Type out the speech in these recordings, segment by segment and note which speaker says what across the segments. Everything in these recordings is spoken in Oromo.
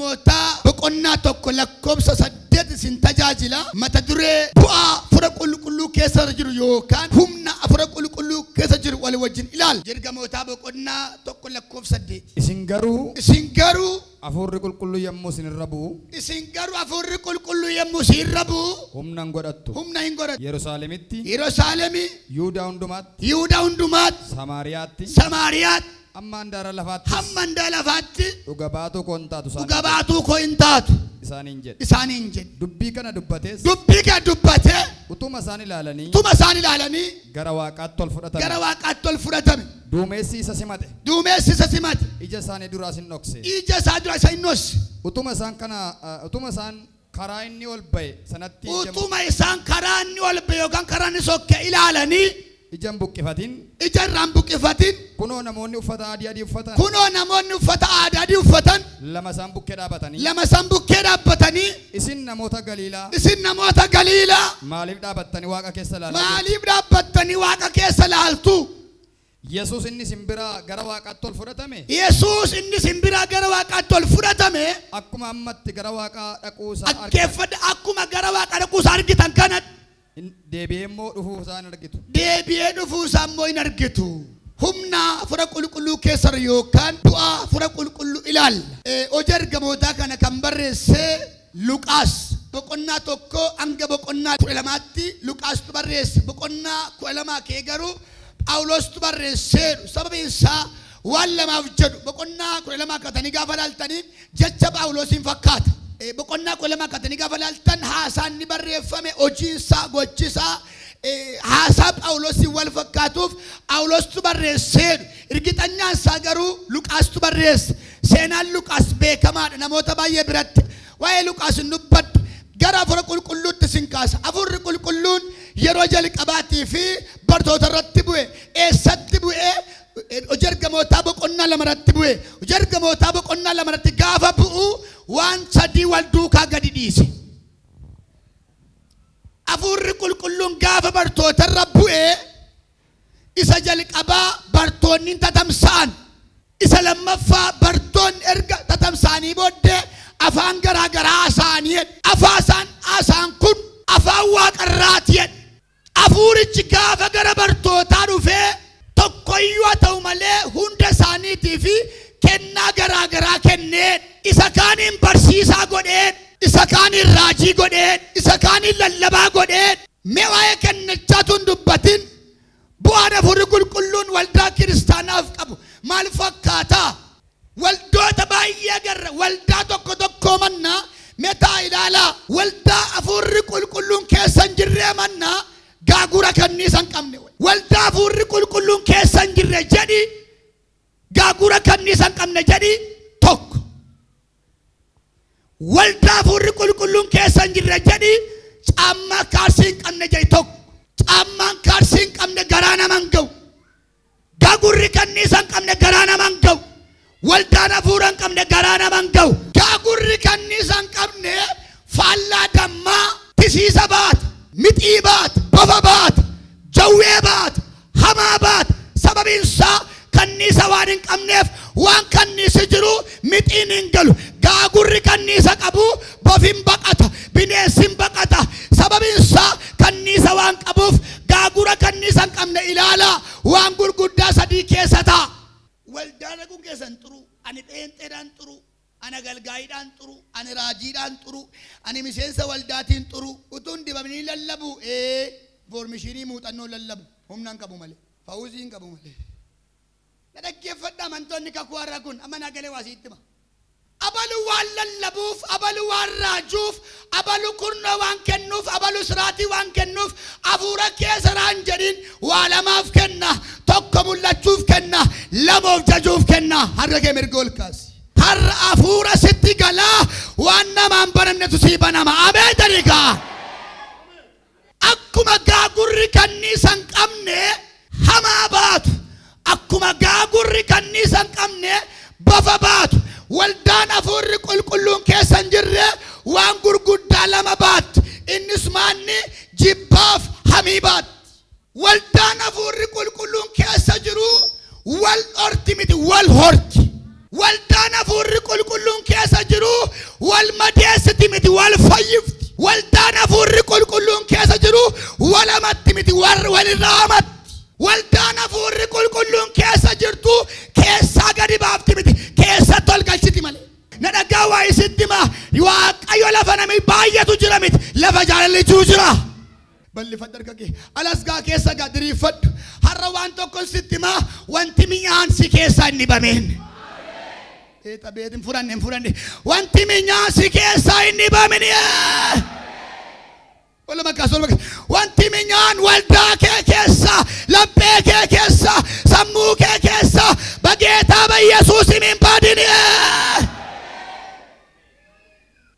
Speaker 1: moota boqonnaa tokko lakkoobsa 8 sin tajaajila mata duree bu'aa fura qulqulluu keessa jiru yookaan humna afura qulqulluu keessa jiru wal wajjin ilaal. Ergamoota boqonnaa tokko lakkoobsa 8
Speaker 2: isin garuu afurri qulqulluu yommuu sinirra bu'u humna hin godhattu Yerusaalemitti Yihuudaa hundumaatti Samaariyaatti hamma handaara lafaatti dhuga baatuu koo hin taatu isaaniin jedhe. Dubbii kana dubbatee utuma isaan ilaalanii gara waaqaatti ol fudhatame. Duumessi isa simate. Ija isaanii duraa sin dhokse. Utuma isaan karaa inni ol ba'e sanatti yookaan karaa inni sokke ilaalanii ijaan buqqifatin kunoo namoonni uffata adii uffatan lama isaan bukkee dhaabbatanii isin namoota Galiilaa maaliif dhaabbattanii waaqa keessa laaltu? Yesuus inni simbira gara waaqaatti ol fudhatame akkuma ammatti gara waaqaa dhaquusaa argitan kana deebi'ee dhufuu isaa immoo hin argitu. Humna fura qulqulluu keessa yookaan bu'aa fura qulqulluu ilaalla. Hojii ergamootaa kana kan barreesse Luqaas boqonnaa tokko hanga boqonnaa 12tti Luqaastu barreesse. Boqonnaa 12 kee garuu Phaawulostu barreesseeru. Sababiin isaa waan lamaaf jedhu boqonnaa 12 katanii gaafa laaltanii jecha Phaawulosiin fakkaata. Boqonnaa 12 katanii gaafa laaltan haasaan ni barreeffame hojiinsaa gochisaa haasaa Phaawulosii wal fakkaatuuf Phaawulostu barreesseeru. Irgixanyaan isaa garuu Luqaastu barreesse. Seenaan Luqaas beekamaadha namoota baay'ee biratti. Waa'ee Luqaas hin dubbadhu. Gara afura qulqulluutti sin kaasa. Afurri qulqulluun yeroo jalqabaatii fi bartoota irratti bu'e. Eessatti bu'e? Hojii ergamootaa boqonnaa 2 irratti bu'e. Hojii ergamootaa boqonnaa 2 irratti gaafa bu'u waan sadii wal duukaa gadi dhiise. Afurri qulqulluun gaafa bartoota irra bu'e isa jalqabaa bartoonni tatamsa'an. Isa lammaffaa bartoonni erga tatamsa'anii booddee afaan garaagaraa haasa'anii haasaan kun afaan waaqarraati jedhe. Afurichi gaafa gara bartootaa dhufee tokkoyyuu haa ta'u malee hunda isaaniitii fi kennaa garaagaraa kenneen. Isa kaaniin barsiisaa godheen, isa kaaniin raajii godheen, isa kaaniin lallabaa godheen. Mee waa'ee kennichaatu hin dubbatin. Bu'aan afurri qulqulluun waldaa kiristaanaaf qabu maal fakkaataa? Waldoota baay'ee agarra. Waldaa tokko mannaa meetaa ilaalaa. Waldaa afurri qulqulluun keessa hin jirre mannaa gaagura kanniisa hin qabne. Waldaa afurri qulqulluun keessa hin jirre jedhi gaagura kanniisa hin qabne jedhi tokko. Waldaa afurri qulqulluun keessa hin jirre jedhi caammaa kaarsii hin qabne jedhi tokko. Caammaan kaarsii hin qabne garaa nama hin ga'u. Gaagurri kanniisa hin qabne garaa nama hin ga'u. Waldaan hafuura hin qabne garaa nama hin ga'u. Gaagurri kanniisa hin qabne faallaa dammaa tisiisa baata, mixii baata, bofa baata, jawwee baata, hamaa baata. Sababiin isaa kanniisa waan hin qabneef waan kanniisi jiru mixiin hin galu. Gaagurri kanniisa qabu bofin baqata, bineensin baqata. Sababiin isaa kanniisa waan qabuuf gaagura kanniisa hin qabne ilaalaa waan gurguddaa sadii keessa ta'a. Waldaan kun keessan turu, ani dheenxeedhaan turu, ani galgaayiidhaan turu, ani raajiidhaan turu, ani miseensa waldaatiin turu. Utuun dibamanii lallabu, foormishinii muuxannoo lallabu. Humnaan qabu malee, fawuziin qabu malee. Na dhaggeeffadhaa amantoonni kakuu har'a kun amma naa galee waa sitti hima. Abalu waan lallabuuf, abalu waan raajuuf, abalu kurnoo waan kennuuf, abalu siraatii waan kennuuf, hafuura keessa raan jedhin waa lamaaf kenna. Tokko mul'achuuf kenna, lamoof jajuuf kenna. Har'a kee mirga ol kaasi. Har'a hafuura sitti galaa waan namaan banamnetu sii banama. Ameen jedhikaa. Akkuma gaagurri kanniisa hin qabne hamaa baatu. Akkuma gaagurri kanniisa hin qabne bofa baatu. Waldaan hafuurri qulqulluun keessa hin jirre waan gurguddaa lama baatti. Innis maanni jibbaaf hamii baatti. Waldaan hafuurri qulqulluun keessa jiru wal horti miti wal horti. Waldaan hafuurri qulqulluun keessa jiru
Speaker 1: ولا متمتي والرامت والدان فور كلون كيسا جرتو كيسا غادي بافتمتي كيسا تولغالشتي مالي ندغا واي ستما يواق ايو لفنمي بايتو جرامت لفجال جوجرا بل فدركي الاسغا كيسا غادري فد هروان تو كونستما وانتميان سي كيسا نيبامين تبيدم فران وانتميان سي كيسا نيبامين ولا ما كاس وانتميان والدا كيسا لبي كيسا سمو كيسا بغيتا بيسوس من بادني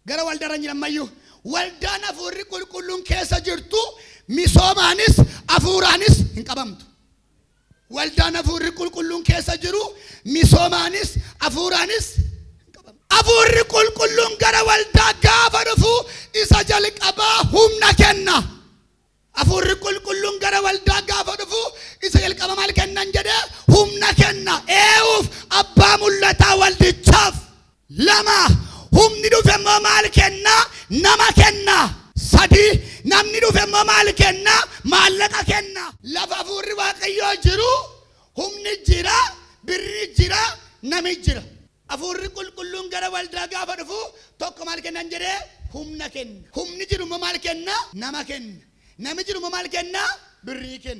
Speaker 1: غير والدا راني مايو والدا نفور كلون كيسا جرتو ميسومانيس افورانيس انقبمت والدا نفور كلون كيسا جرو ميسومانيس افورانيس افور كلون غير والدا غافرفو إساجل أبا هم نكنا أفور كلون غير والدا غافرفو إساجل أبا مالك ننجده هم نكنا إيوف أبا ملتا والد شاف لما هم ندو فما مالكنا نما كنا سدي نم ندو فما مالكنا مالك كنا لفافور واقيو جرو هم نجرا برجرا نمجرا أفور كلون غير والدا غافرفو توك مالك ننجده هم نكن هم نجرو ممالكنا نمكن نمجرو ممالكنا بريكن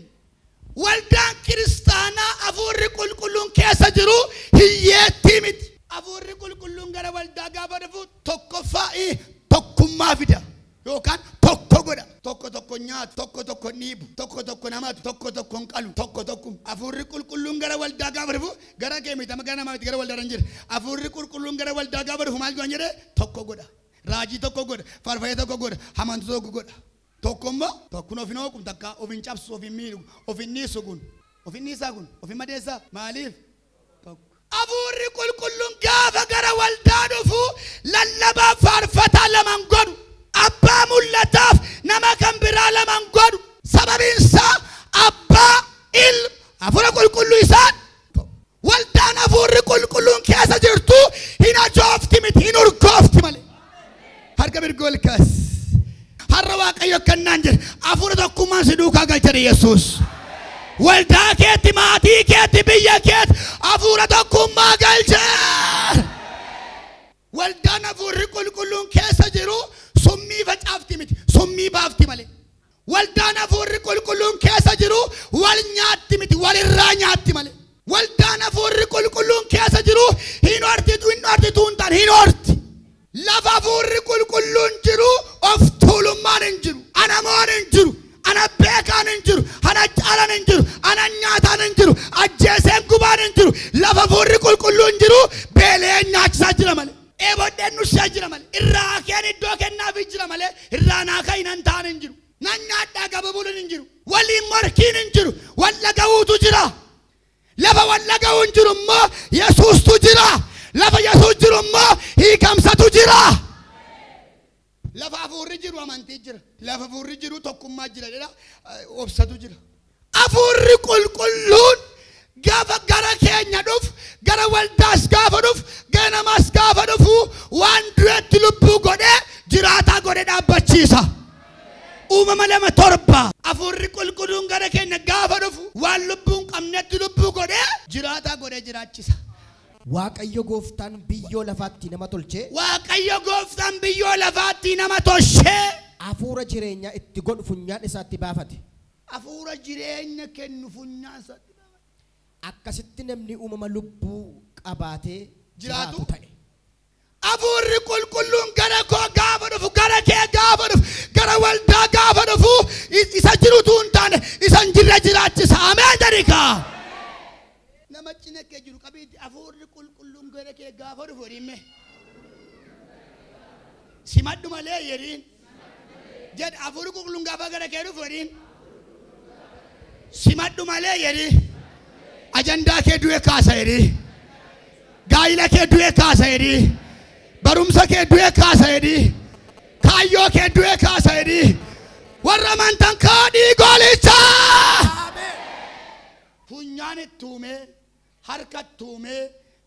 Speaker 1: والدان كريستانا أفور كلون كيسا جرو هي تيمت أفور كلون غير والدا غافرفو توك فاي توك ما فيدا يوكان توك غدا توك نيات توك نيب توك نمات توك قالو توك أفور كلون غير والدا غافرفو غرا كيمي تما غنا ما غير والدا رنجر أفور كلون غير والدا غافرفو مال غنجره توك غدا راجي توكو غود فارفاي توكو غود حمانتو توكو غود توكومبا توكونو فينوكم تكا اوفين تشابس اوفين ميلو اوفين نيسوغون اوفين نيساغون اوفين ماديسا ماليف توك افوري كلون غافا غرا والدادو فو للبا فارفتا لمن غود ابا مولتاف نما كامبرا لمن غود سبب انسا ابا ال افوري كلون يسان والدان افوري كلون كيسا جرتو هنا جوفتي مت هنا ركوفتي مالي harga bergol kas harwa kayo kananjir afur do kuman siduka galchari Yesus walda keti mati keti biya ket afur do kuma galchar walda nafur kulun kesa jiru summi facafti mit summi bafti male walda nafur kulun kesa jiru wal nyaatti mit wal iranyatti male walda nafur kulun kesa jiru hinorti tuntan hinorti لفا فور كلون جرو افتول مان انجرو انا مان انجرو انا بيكان انجرو انا جالان انجرو انا نياتان انجرو اجيسن كوبان انجرو لفا فور كلون جرو بيلي نياك ساجرا مال ايبو دنو ساجرا مال اراكين دوكن نافجرا مال ارانا كاين انتان انجرو نانياتا غببولن انجرو ولي مركين انجرو ولا غوتو جرا لفا ولا غون جرو ما يسوس تجرا لفا يسوس جرو ما هي كمسة تجرا لفا فور جرو أمان تجرا لفا فور جرو تكون ما جرا لا أبسط تجرا أفور كلون غافا غرا كينيا دوف غرا والداس غافا دوف غنا ماس غافا دوف وان دريت لبو غودي جراتا غودي دا باتشيسا أمم لما تربا أفور كلون غرا كينيا غافا دوف وان لبو قمنت لبو غودي جراتا غودي جراتشيسا
Speaker 3: waaqayyo gooftaan biyyoo lafaatti nama tolche
Speaker 1: waaqayyo gooftaan biyyoo lafaatti nama tolche
Speaker 3: afuura jireenya itti godhu funyaan isaatti baafate
Speaker 1: afuura jireenya kennu funyaan isaatti
Speaker 3: akkasitti namni uumama lubbuu qabaatee jiraatu ta'e
Speaker 1: afuurri qulqulluun gara koo gaafa dhufu gara kee gaafa dhufu gara waldaa gaafa dhufu isa jirutu hin taane isa hin jirre jiraachisa ameen jedhikaa nama cina kee jiru qabiitti afuurri qulqulluun gara kee gaafa dhufu dhimme simadhu malee yeriin jedh afuurri qulqulluun gaafa gara kee dhufu dhiin simadhu malee yerii ajandaa kee du'e kaasa yerii gaayila kee du'e kaasa yerii barumsa kee du'e kaasa yerii kaayyoo kee du'e kaasa yerii warra amantan kaadhii goolichaa funyaan ittuumee harka ittuumee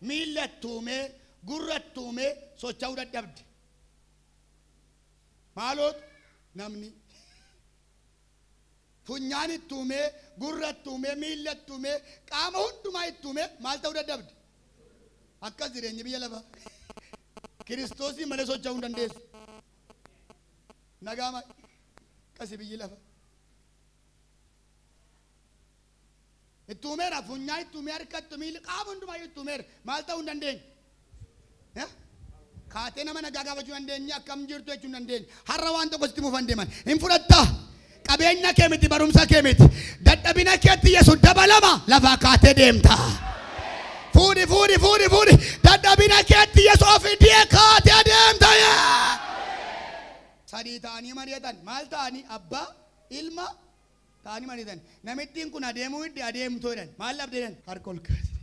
Speaker 1: miilla ittuumee gurra ittuumee socho'uu dadhabde maaloot namni funyaan ittuume, gurra ittuume, miilla ittuume, qaama hundumaa ittuume maal ta'uu dadhabde? Akkas jireenyi biyya lafaa. Kiristoosii malee socho'uu hin dandeessu. Nagaama akkasi biyyi lafaa. Ittuumeera funyaan ittuume harka ittuume miilla qaama hundumaa ittuumeera maal ta'uu hin dandeenye? Kaatee nama nagaa gaafachuu dandeenya akkam jirtu jechuu hin dandeenye. Har'a waan tokko sitti muufan deeman hin fudhattaa. Qabeenya kee miti barumsa kee miti. Dadhabina keetti Yesuus dabalama lafaa kaatee deemta. Fuudhi. Dadhabina keetti Yesuus ofii kaatee deemta. Sadii ta'anii mari'atan maal ta'anii abbaa ilma ta'anii mari'atan. Namittiin kun adeemuu itti adeemtoo jedhan maal dhabdeedhan harka ol kaase.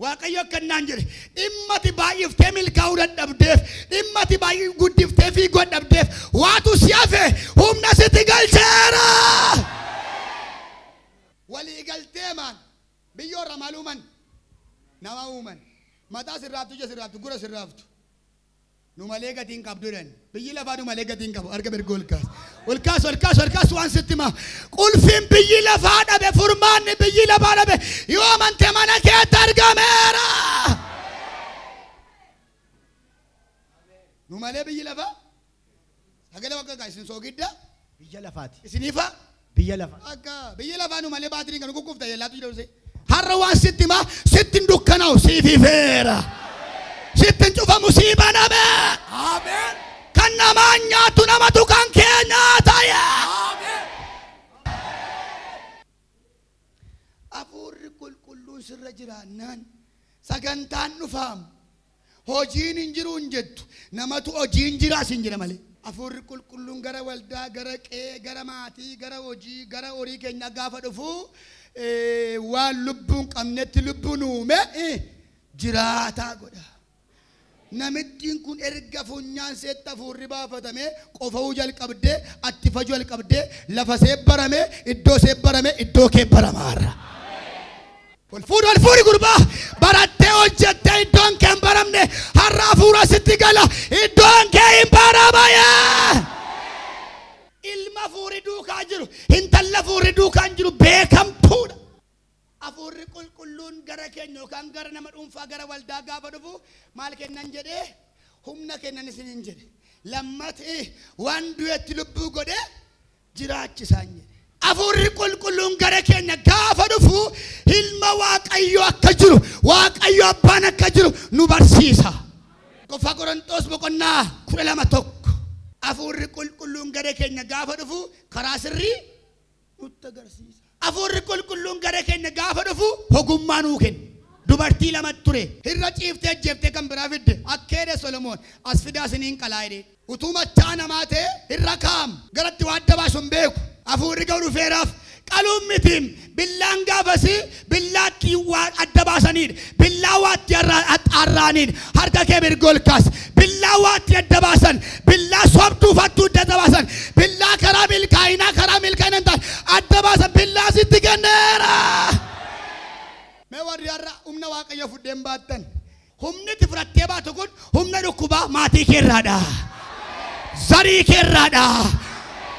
Speaker 1: Waaqayyo akkanaan jedhe dhimmati baay'iftee milkaa'uu dadhabdeef dhimmati baay'ee guddiftee fiiguu dadhabdeef waatu si hafe humna sitti galcheera. Walii galtee maan biyyoorra maal uuman nama uuman mataa sirraaftu ija sirraaftu gura sirraaftu nu malee gatiin qabdu jedhan biyyi lafaa nu malee gatiin qabu arga mirga ol kaas waan sitti ma qulfiin biyyi lafaa dhabe furmaanni biyyi lafaa dhabe yoo amante mana keetti argameera. Nu malee biyyi lafaa sagalee wakka isin soogidda
Speaker 3: biyya lafaati.
Speaker 1: Isiniifa
Speaker 3: Biyya lafaa.
Speaker 1: akka biyyi lafaa nu malee baatiriin kan kukkufta yellaatu jedhamse har'a waan sitti ma sittin dukkanaa'u siififeera. Sittin cufamu sii baname.
Speaker 2: Amen.
Speaker 1: Kan namaan nyaatu namatu kan kee nyaataya.
Speaker 2: Amen.
Speaker 1: Hafuurri qulqulluun sirra jiraannaan sagantaan dhufaamu hojiin hin jiru hin jettu namatu hojiin jiraas hin jira malee. Hafuurri qulqulluun gara waldaa gara qe'ee gara maatii gara hojii gara horii keenya gaafa dhufu waan lubbuun qabnetti lubbuun uume jiraataa godha. Namittiin kun erga funyaan seetta hafuurri baafatame qofa'uu jalqabdee attifachuu jalqabdee lafa seebbarame iddoo kee baramaarra. Wal fuudhi gurbaa barattee hojjettee iddoon kee hin baramne har'a hafuura sitti gala iddoon kee hin baramaya. Ilma hafuurri duukaa jiru intala hafuurri duukaa jiru beekamtuudha. Hafuurri qulqulluun gara keenya yookaan gara nama dhuunfaa gara waldaa gaafa dhufu maal kennan jedhee humna kennan isiniin jedhe lammata waan du'etti lubbuu godhee jiraachisaan jedhe. Hafuurri qulqulluun gara keenya gaafa dhufu ilma waaqayyo akka jiru waaqayyo abbaan akka jiru nu barsiisa. Qofa Qorontos boqonnaa 12 hafuurri qulqulluun gara keenya gaafa dhufu karaa sirrii nutti agarsiisa. Hafuurri qulqulluun gara keenya gaafa dhufu ogummaa nuu kenna. Dubartii lama ture irra ciiftee jeeftee kan biraa fidde akkeedhe Solomoon as fidaa isiniin qalaa utuu machaa namaa ta'e irra kaa'am garatti waan adda baasu hin beeku. Hafuurri ga'u dhufeeraaf qaluun mitiin billaan gaafasi billaatti waan adda baasaniidha. Billaa waatti arraaniidha. Harka kee mirga ol kaas. Billaa waatti adda baasan. Billaa sobduu fattuu adda baasan. Billaa karaa milkaa'inaa hin taane adda baasan. Billaa sitti kenneera. Mee warri har'a humna waaqayyo fuudheen baattan. Humni itti fudhattee baatu kun humna dhukkubaa maatii keerraadha. Zarii keerraadha.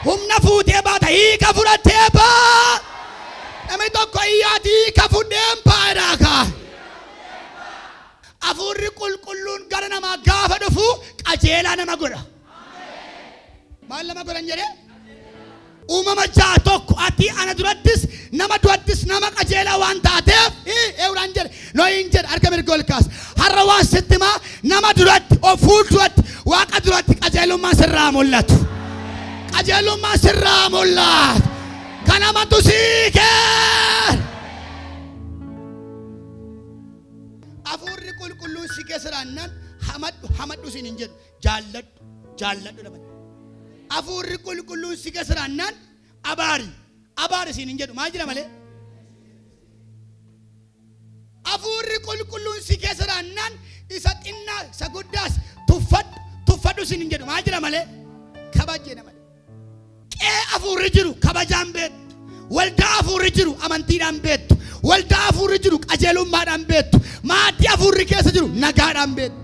Speaker 1: Humna fuutee baata hiika fudhattee baa. Namni tokko iyyaati hiika fuudheen baadhaaka. Hafuurri qulqulluun gara namaa gaafa dhufu qajeelaa nama godha. Maal nama godhan jedhee? Uumama ja'a tokko ati ana durattis nama durattis nama qajeelaa waan taateef euraan jedhe nooyin jedhe harka mirga ol kaas. Har'a waan sitti maa nama duratti fuulduratti waaqa duratti qajeelummaa sirraa mul'atu. Qajeelummaa sirraa mul'atu. Kanamatu sii kenna. Hafuurri qulqulluun si keessa jiraannaan hamadhu siin hin jedhu jaalladhu dabale. Hafuurri qulqulluun si keessa jiraannaan abaari siin hin jedhu maal jira malee. Hafuurri qulqulluun si keessa jiraannaan isa xinnaa isa guddaas tuffadhu siin hin jedhu maal jira malee. Kabajjeedha malee. Qe'ee hafuurri jiru kabajaan beektu. Waldaa hafuurri jiru amantiidhaan beektu. Waldaa hafuurri jiru qajeelummaadhaan beektu. Maatii hafuurri keessa jiru nagaadhaan beektu.